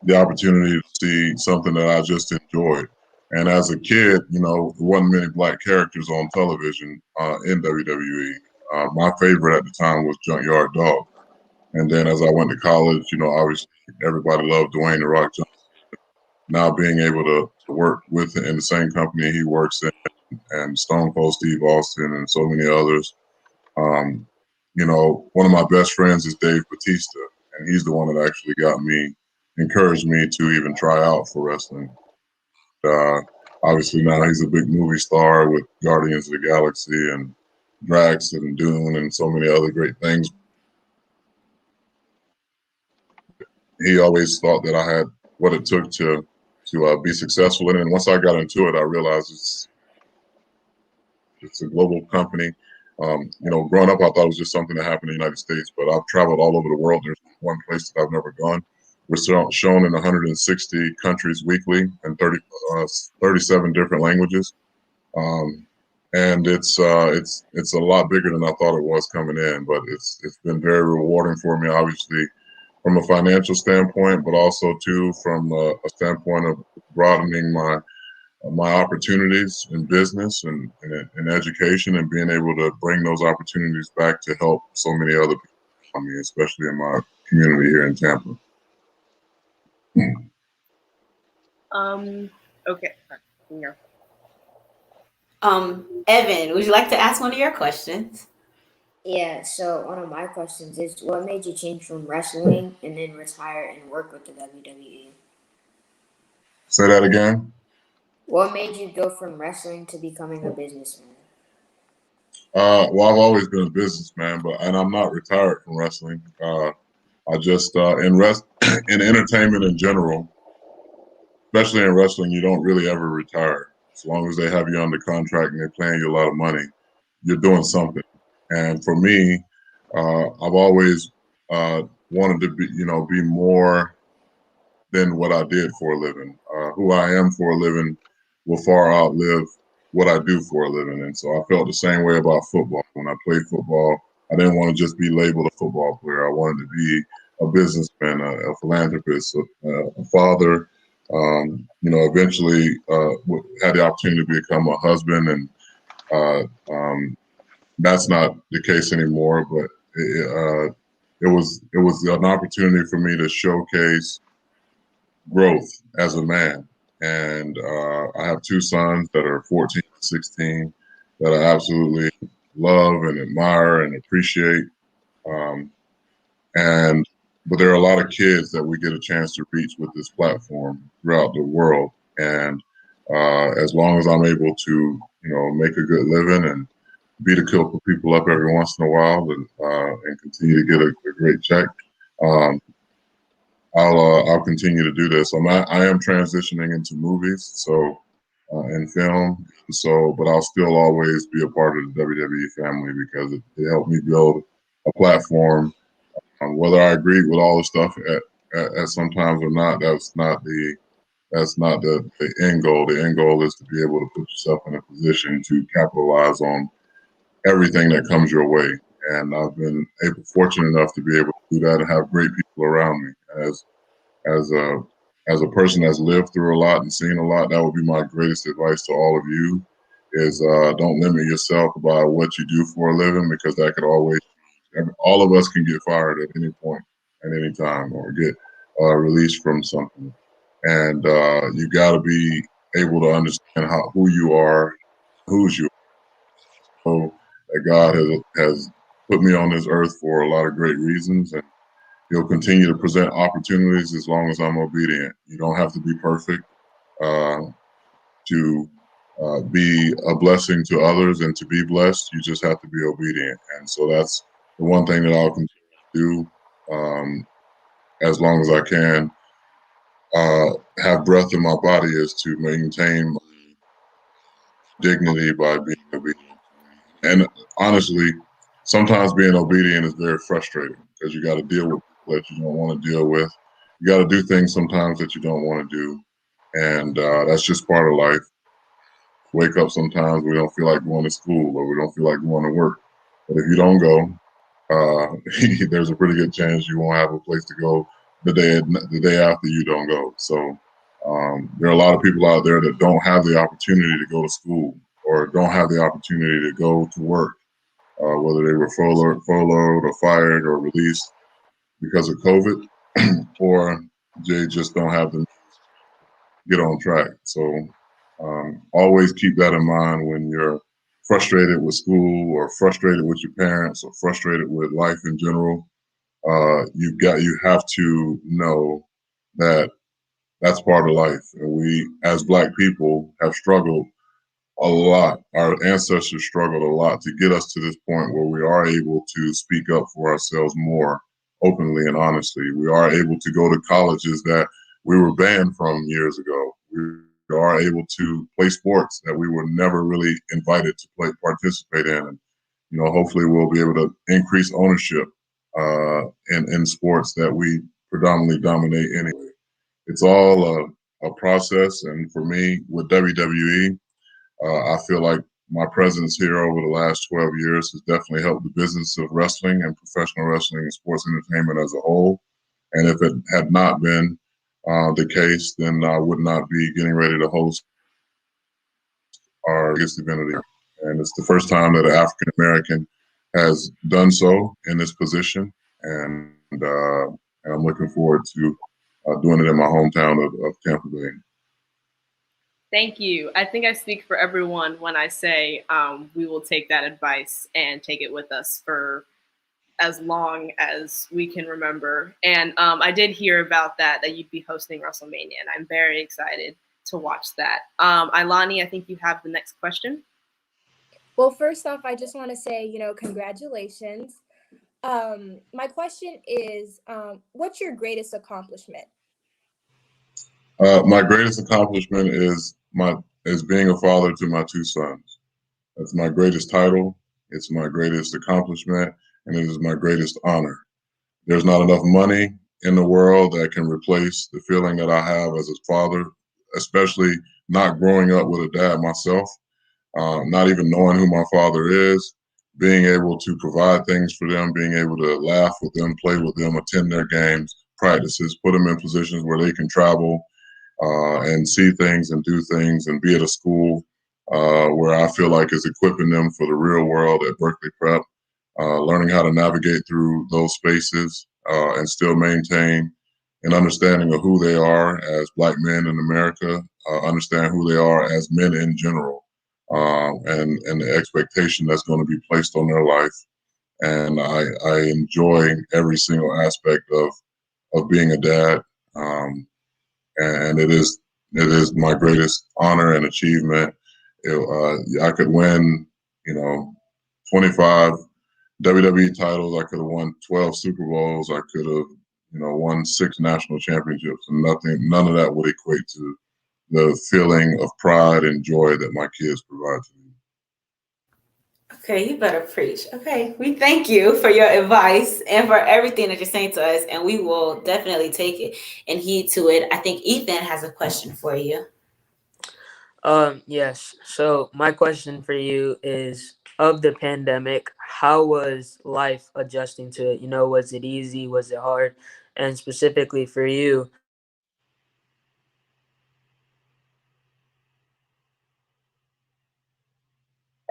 the opportunity to see something that I just enjoyed. And as a kid, you know, there wasn't many black characters on television in WWE. My favorite at the time was Junkyard Dog. And then as I went to college, you know, obviously everybody loved Dwayne The Rock Johnson. Now being able to work with in the same company he works in, and Stone Cold Steve Austin and so many others. You know, one of my best friends is Dave Bautista, and he's the one that actually encouraged me to even try out for wrestling. Obviously now he's a big movie star with Guardians of the Galaxy and Drax and Dune and so many other great things. He always thought that I had what it took to be successful in it. And once I got into it, I realized it's a global company. You know, growing up, I thought it was just something that happened in the United States, but I've traveled all over the world. There's one place that I've never gone. We're shown in 160 countries weekly and 37 different languages. And it's a lot bigger than I thought it was coming in, but it's been very rewarding for me, obviously, from a financial standpoint, but also too from a standpoint of broadening my opportunities in business and in education, and being able to bring those opportunities back to help so many other people around me, especially in my community here in Tampa. Okay. Evan, would you like to ask one of your questions? Yeah, so one of my questions is what made you change from wrestling and then retire and work with the WWE? Say that again. What made you go from wrestling to becoming a businessman? Well, I've always been a businessman, and I'm not retired from wrestling. I just in entertainment in general, especially in wrestling, you don't really ever retire. As long as they have you under contract and they're paying you a lot of money, you're doing something. And for me, I've always wanted to be more than what I did for a living. Who I am for a living will far outlive what I do for a living. And so I felt the same way about football. When I played football, I didn't want to just be labeled a football player. I wanted to be a businessman, a philanthropist, a father. Eventually had the opportunity to become a husband, and that's not the case anymore. But it it was an opportunity for me to showcase growth as a man. And I have two sons that are 14 and 16 that I absolutely love and admire and appreciate. Um, and but there are a lot of kids that we get a chance to reach with this platform throughout the world. And as long as I'm able to, make a good living and beat a couple people up every once in a while, and continue to get a great check, um, I'll continue to do this. I am transitioning into movies, so and film. So, but I'll still always be a part of the WWE family because it helped me build a platform. Whether I agree with all the stuff at sometimes or not, that's not the end goal. The end goal is to be able to put yourself in a position to capitalize on everything that comes your way. And I've been fortunate enough to be able to do that and have great people around me. As a as a person that's lived through a lot and seen a lot, that would be my greatest advice to all of you: is don't limit yourself by what you do for a living, because that could always, all of us can get fired at any point, at any time, or get released from something. And you got to be able to understand who you are, whose you are. So that God has put me on this earth for a lot of great reasons, and He'll continue to present opportunities as long as I'm obedient. You don't have to be perfect uh, to be a blessing to others and to be blessed. You just have to be obedient. And so that's the one thing that I'll continue to do as long as I can have breath in my body, is to maintain my dignity by being obedient. And honestly, sometimes being obedient is very frustrating because you got to deal with people that you don't want to deal with. You got to do things sometimes that you don't want to do. And that's just part of life. Wake up sometimes, we don't feel like going to school or we don't feel like going to work. But if you don't go, there's a pretty good chance you won't have a place to go the day after you don't go. So there are a lot of people out there that don't have the opportunity to go to school or don't have the opportunity to go to work, whether they were furloughed or fired or released because of COVID, or they just don't have the get on track. So always keep that in mind when you're frustrated with school or frustrated with your parents or frustrated with life in general. You have to know that that's part of life, and we as Black people have struggled a lot. Our ancestors struggled a lot to get us to this point where we are able to speak up for ourselves more openly and honestly. We are able to go to colleges that we were banned from years ago. We are able to play sports that we were never really invited to participate in. And, hopefully we'll be able to increase ownership in sports that we predominantly dominate anyway. It's all a process. And for me, with WWE, I feel like my presence here over the last 12 years has definitely helped the business of wrestling and professional wrestling and sports entertainment as a whole. And if it had not been the case, then I would not be getting ready to host our biggest event of the year. And it's the first time that an African American has done so in this position. And I'm looking forward to doing it in my hometown of Tampa Bay. Thank you. I think I speak for everyone when I say we will take that advice and take it with us for as long as we can remember. And I did hear about that you'd be hosting WrestleMania, and I'm very excited to watch that. Ilani, I think you have the next question. Well, first off, I just want to say, congratulations. My question is, what's your greatest accomplishment? My greatest accomplishment is being a father to my two sons. That's my greatest title. It's my greatest accomplishment, and it is my greatest honor. There's not enough money in the world that can replace the feeling that I have as a father, especially not growing up with a dad myself, not even knowing who my father is, being able to provide things for them, being able to laugh with them, play with them, attend their games, practices, put them in positions where they can travel and see things and do things and be at a school where I feel like is equipping them for the real world at Berkeley Prep. learning how to navigate through those spaces and still maintain an understanding of who they are as Black men in America, understand who they are as men in general, and the expectation that's going to be placed on their life. And I enjoy every single aspect of being a dad, and it is my greatest honor and achievement. I could win, 25 WWE titles. I could have won 12 Super Bowls. I could have, won 6 national championships, and none of that would equate to the feeling of pride and joy that my kids provide to me. Okay, you better preach. Okay, we thank you for your advice and for everything that you're saying to us, and we will definitely take it and heed to it. I think Ethan has a question for you. Yes. So my question for you is, of the pandemic, how was life adjusting to it? Was it easy? Was it hard? And specifically for you,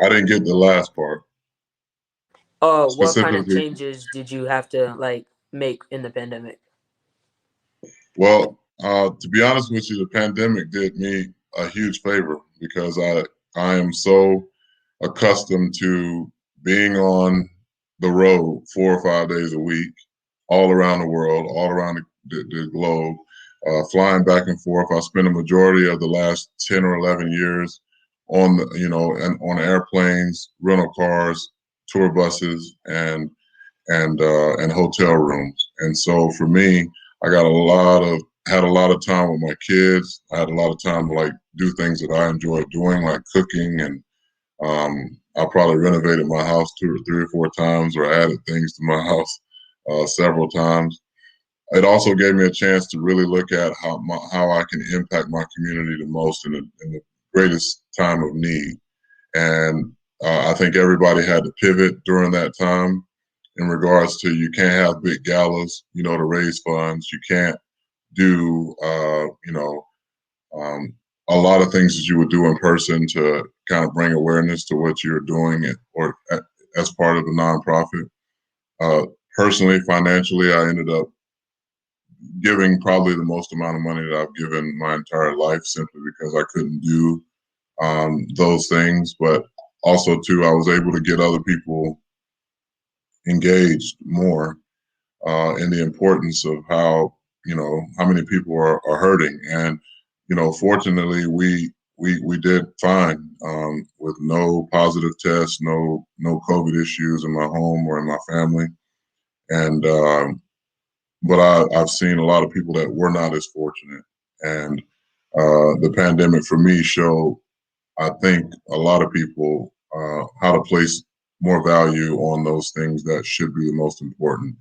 I didn't get the last part. what kind of Specifically, changes did you have to make in the pandemic? well, to be honest with you, the pandemic did me a huge favor because I am so accustomed to being on the road 4 or 5 days a week, all around the world, all around the globe, flying back and forth. I spent a majority of the last 10 or 11 years on, and on airplanes, rental cars, tour buses, and hotel rooms. And so for me, I had a lot of time with my kids. I had a lot of time to do things that I enjoy doing, like cooking, and I probably renovated my house 2 or 3 or 4 times, or added things to my house several times. It also gave me a chance to really look at how I can impact my community the most in the greatest time of need. And I think everybody had to pivot during that time in regards to, you can't have big galas, to raise funds. You can't do, a lot of things that you would do in person to kind of bring awareness to what you're doing, or as part of a nonprofit. Personally, financially, I ended up giving probably the most amount of money that I've given my entire life, simply because I couldn't do those things. But also, too, I was able to get other people engaged more in the importance of how many people are hurting. And fortunately, we did fine with no positive tests, no COVID issues in my home or in my family. And but I've seen a lot of people that were not as fortunate. And the pandemic for me showed, I think, a lot of people how to place more value on those things that should be the most important.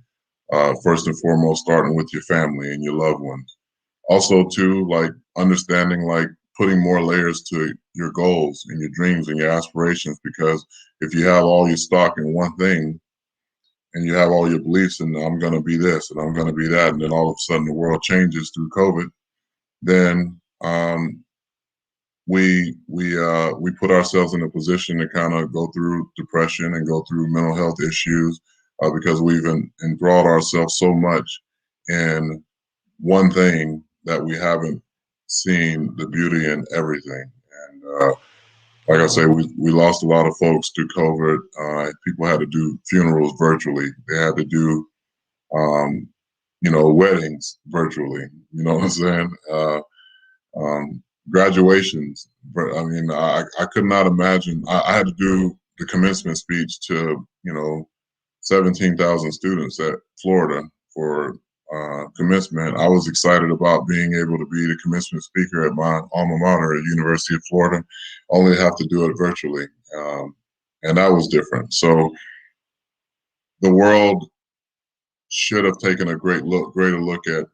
First and foremost, starting with your family and your loved ones. Also, too, understanding, putting more layers to your goals and your dreams and your aspirations. Because if you have all your stock in one thing, and you have all your beliefs in, I'm going to be this and I'm going to be that, and then all of a sudden the world changes through COVID, then we put ourselves in a position to kind of go through depression and go through mental health issues, because we've enthralled ourselves so much in one thing that we haven't seen the beauty in everything. And like I say, we lost a lot of folks through COVID. People had to do funerals virtually. They had to do, weddings virtually. You know what I'm saying? Graduations. But I mean, I could not imagine. I had to do the commencement speech to 17,000 students at Florida for commencement. I was excited about being able to be the commencement speaker at my alma mater at University of Florida, only have to do it virtually. And that was different. So the world should have taken a greater look at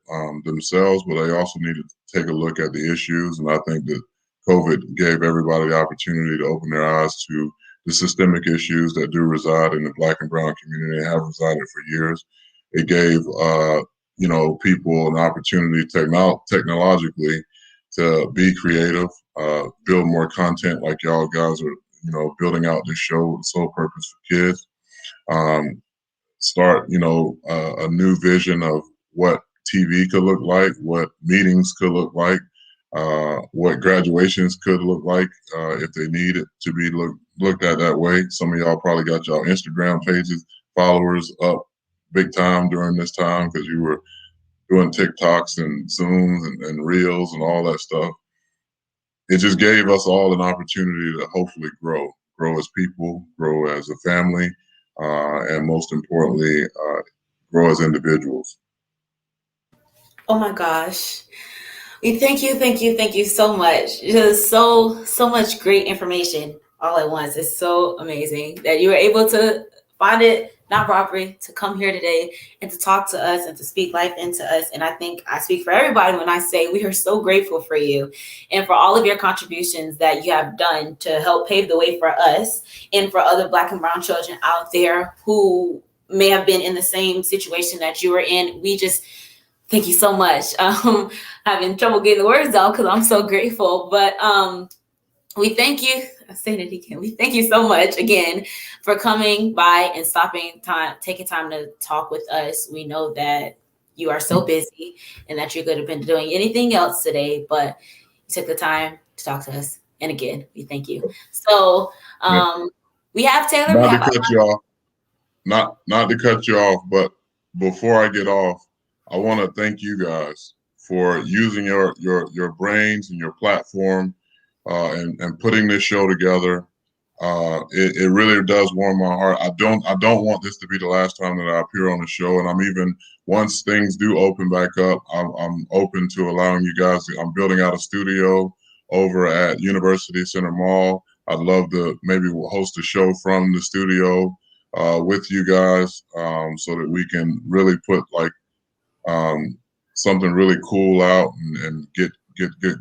themselves, but they also needed to take a look at the issues. And I think that COVID gave everybody the opportunity to open their eyes to the systemic issues that do reside in the Black and brown community and have resided for years. It gave people an opportunity technologically to be creative, build more content, like y'all guys are building out this show with the sole purpose for kids. start, a new vision of what TV could look like, what meetings could look like, what graduations could look like if they need it to be looked at that way. Some of y'all probably got y'all Instagram pages, followers up big time during this time because you were doing TikToks and Zooms and Reels and all that stuff. It just gave us all an opportunity to hopefully grow as people, grow as a family, and most importantly, grow as individuals. Oh my gosh. We thank you so much. Just so much great information all at once. It's so amazing that you were able to find it not robbery to come here today and to talk to us and to speak life into us. And I think I speak for everybody when I say we are so grateful for you and for all of your contributions that you have done to help pave the way for us and for other Black and brown children out there who may have been in the same situation that you were in. We just thank you so much. Having trouble getting the words out because I'm so grateful. But we thank you. I'm saying it again. We thank you so much again for coming by and taking time to talk with us. We know that you are so busy and that you could have been doing anything else today, but you took the time to talk to us. And again, we thank you. So we have Taylor. Not to cut you off, but before I get off, I want to thank you guys for using your brains and your platform and putting this show together. It really does warm my heart. I don't want this to be the last time that I appear on the show, and I'm even once things do open back up, I'm open to allowing you guys. I'm building out a studio over at University Center Mall. I'd love to maybe host a show from the studio with you guys so that we can really put something really cool out and get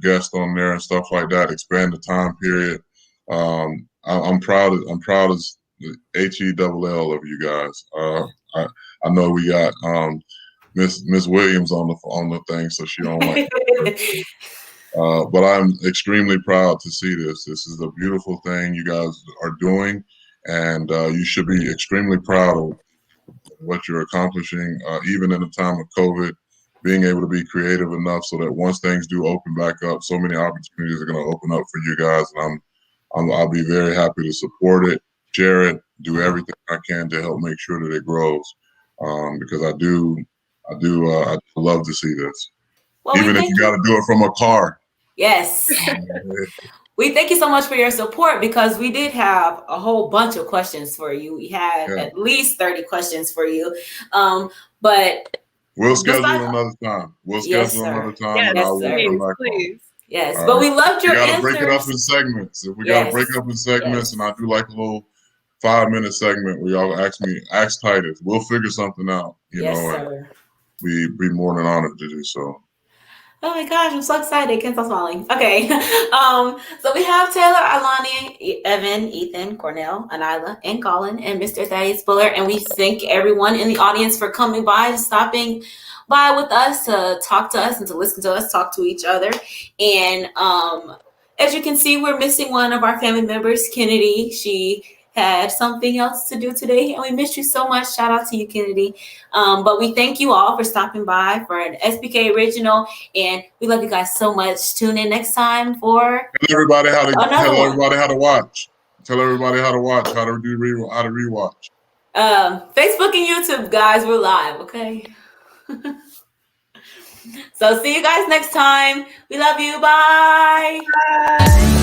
guests on there and stuff like that. Expand the time period. I'm proud as the HELL of you guys. I know we got Miss Williams on the thing, so she don't like it. But I'm extremely proud to see this. This is a beautiful thing you guys are doing, and you should be extremely proud of what you're accomplishing, even in a time of COVID, being able to be creative enough so that once things do open back up, so many opportunities are going to open up for you guys. And I'll be very happy to support it, share it, do everything I can to help make sure that it grows. Because I do love to see this. Well, even if you got to do it from a car. Yes. We thank you so much for your support because we did have a whole bunch of questions for you. We had at least 30 questions for you. But we'll schedule another time. Yes, and I will come back on. Yes, right. But we loved your answers. We got to break it up in segments. If we got to break it up in segments, and I do like a little 5-minute segment where y'all ask Titus. We'll figure something out, you know, and we'd be more than honored to do so. Oh my gosh, I'm so excited. Can't stop smiling. Okay. So we have Taylor, Alani, Evan, Ethan, Cornell, Anila, and Colin, and Mr. Thaddeus Buller. And we thank everyone in the audience for coming by, stopping by with us to talk to us and to listen to us talk to each other. And as you can see, we're missing one of our family members, Kennedy. She had something else to do today, and we missed you so much. Shout out to you, Kennedy. But we thank you all for stopping by for an SBK original, and we love you guys so much. Tune in next time for tell everybody how to watch. Tell everybody how to watch, how to rewatch. Facebook and YouTube, guys, we're live. Okay. So see you guys next time. We love you. Bye. Bye.